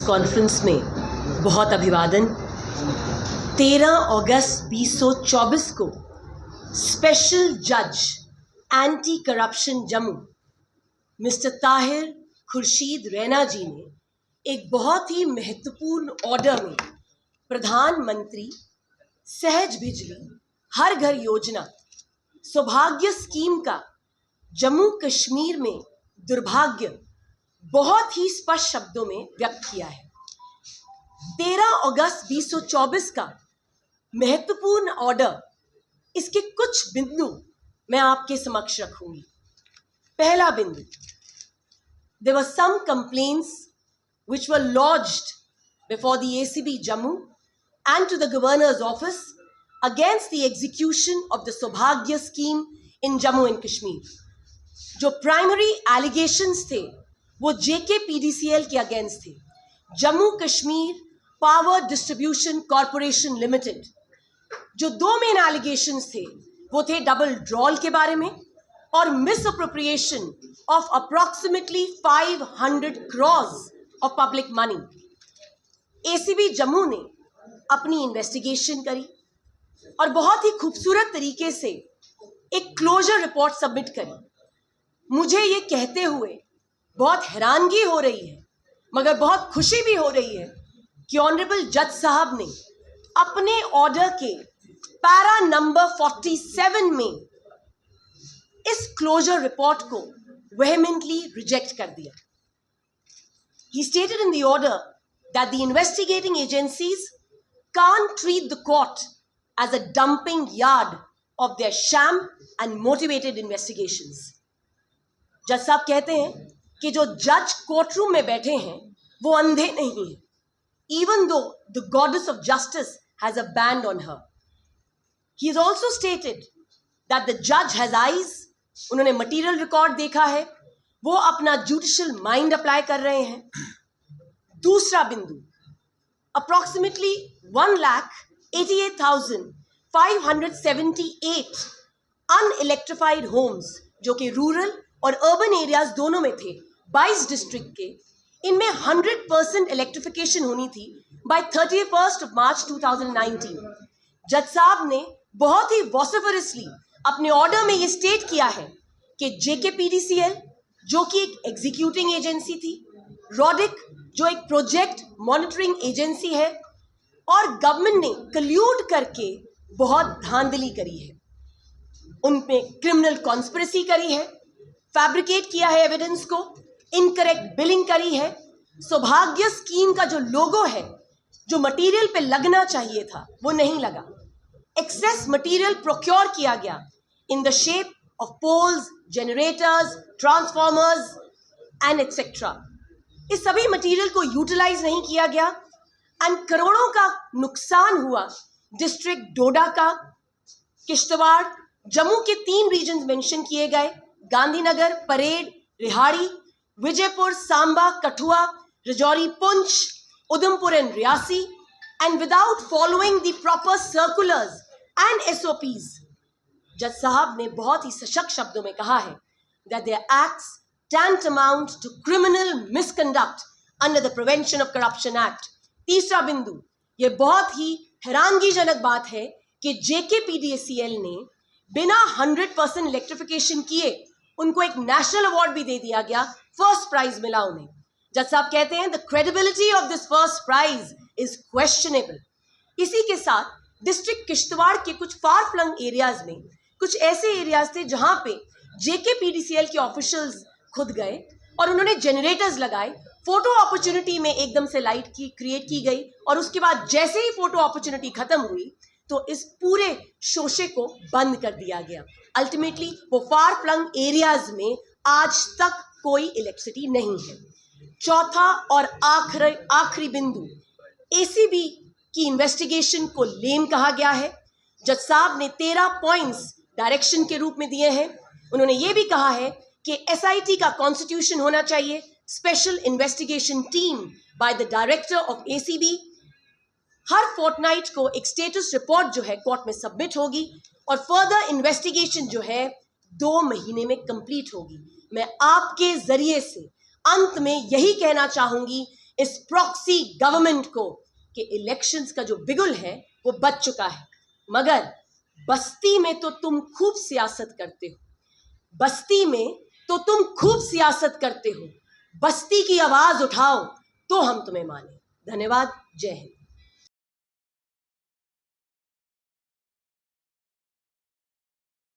Conference में बहुत अभिवादन। 13 अगस्त 2024 को स्पेशल जज anti corruption Jammu mister Tahir Khurshid Raina ji ने एक बहुत ही महत्वपूर्ण ऑर्डर में प्रधानमंत्री सहज बिजली हर घर योजना सौभाग्य स्कीम का जम्मू कश्मीर में दुर्भाग्य बहुत ही स्पष्ट शब्दों में व्यक्त किया है। 13 अगस्त 2024 का महत्वपूर्ण ऑर्डर, इसके कुछ बिंदु मैं आपके समक्ष रखूंगी। पहला बिंदु, there were some complaints which were lodged before the ACB Jammu and to the governor's office against the execution of the Saubhagya scheme in Jammu and Kashmir. जो प्राइमरी एलिगेशंस थे वो JKPDCL के अगेंस्ट थे। Jammu Kashmir power distribution corporation limited, जो दो main allegations थे वो थे डबल ड्रॉल के बारे में और miss appropriation of approximately 500 crores of public money. ACB Jammu ने अपनी इन्वेस्टिगेशन करी और बहुत ही खूबसूरत तरीके से एक क्लोजर रिपोर्ट सबमिट करी। मुझे ये कहते हुए बहुत हैरानगी हो रही है मगर बहुत खुशी भी हो रही है कि ऑनरेबल जज साहब ने अपने ऑर्डर के पैरा नंबर 47 में इस क्लोजर रिपोर्ट को वेहेमेंटली रिजेक्ट कर दिया। He stated in the order that the investigating agencies can't treat the court as a dumping yard of their sham and motivated investigations. जज साहब कहते हैं कि जो जज कोर्टरूम में बैठे हैं वो अंधे नहीं हैं, even though the goddess of justice has a band on her. He has also stated that the judge has eyes. उन्होंने मटीरियल रिकॉर्ड देखा है, वो अपना जुडिशियल माइंड अप्लाई कर रहे हैं। दूसरा बिंदु, अप्रॉक्सीमेटली 1,88,578 अनइलेक्ट्रिफाइड होम्स जो कि रूरल और अर्बन एरियाज दोनों में थे 22 डिस्ट्रिक्ट के, इनमें 100% इलेक्ट्रिफिकेशन होनी थी बाय 31 मार्च 2019। जज साहब ने बहुत ही वॉसिफरसली अपने ऑर्डर में ये स्टेट किया है कि JKPDCL जो कि एक एग्जीक्यूटिंग एजेंसी थी, रॉडिक जो एक प्रोजेक्ट मॉनिटरिंग एजेंसी है, और गवर्नमेंट ने कल्यूड करके बहुत धांधली करी है, उनपे क्रिमिनल कॉन्स्पिरेसी करी है, फैब्रिकेट किया है एविडेंस को, इनकरेक्ट बिलिंग करी है। सौभाग्य स्कीम का जो लोगो है जो मटेरियल पे लगना चाहिए था वो नहीं लगा। एक्सेस मटेरियल प्रोक्योर किया गया in the shape of poles, generators, transformers and etcetera. इस सभी मटेरियल को यूटिलाइज नहीं किया गया एंड करोड़ों का नुकसान हुआ। डिस्ट्रिक्ट डोडा का, किश्तवाड़, जम्मू के 3 रीजन मेंशन किए गए, Gandhinagar, parade, Rehari, Vijaypur, Samba, Kathua, Rajouri, Poonch, Udhampur and Reasi, and without following the proper circulars and SOPs। जज साहब ने बहुत ही सशक्त शब्दों में कहा है that their acts tantamount to criminal misconduct under the Prevention of Corruption Act। तीसरा बिंदु, ये बहुत ही हैरानगीजनक बात है कि JKPDCL ने बिना 100% इलेक्ट्रिफिकेशन किए उनको एक नेशनल अवार्ड भी दे दिया गया, फर्स्ट प्राइज मिला उन्हें। जज साहब कहते हैं the credibility of this first prize is questionable. इसी के साथ डिस्ट्रिक्ट किश्तवाड़ के कुछ फार फ्लंग एरियाज में कुछ ऐसे एरियाज थे जहां पे JKPDCL के ऑफिशियल्स खुद गए और उन्होंने जनरेटर्स लगाए। फोटो अपॉर्चुनिटी में एकदम से लाइट की क्रिएट की गई और उसके बाद जैसे ही फोटो अपॉर्चुनिटी खत्म हुई तो इस पूरे शोशे को बंद कर दिया गया। अल्टीमेटली वो फार फ्लंग एरियाज में आज तक कोई इलेक्ट्रिसिटी नहीं है। चौथा और आखिरी बिंदु, ACB की इन्वेस्टिगेशन को लेम कहा गया है। जज साहब ने 13 पॉइंट्स डायरेक्शन के रूप में दिए हैं। उन्होंने ये भी कहा है कि SIT का कॉन्स्टिट्यूशन होना चाहिए, special investigation team by the director of ACB। हर फोर्टनाइट को एक स्टेटस रिपोर्ट जो है कोर्ट में सबमिट होगी और फर्दर इन्वेस्टिगेशन जो है 2 महीने में कंप्लीट होगी। मैं आपके जरिए से अंत में यही कहना चाहूंगी इस प्रॉक्सी गवर्नमेंट को कि इलेक्शंस का जो बिगुल है वो बच चुका है, मगर बस्ती में तो तुम खूब सियासत करते हो, बस्ती में तो तुम खूब सियासत करते हो, बस्ती की आवाज उठाओ तो हम तुम्हें माने। धन्यवाद। जय हिंद।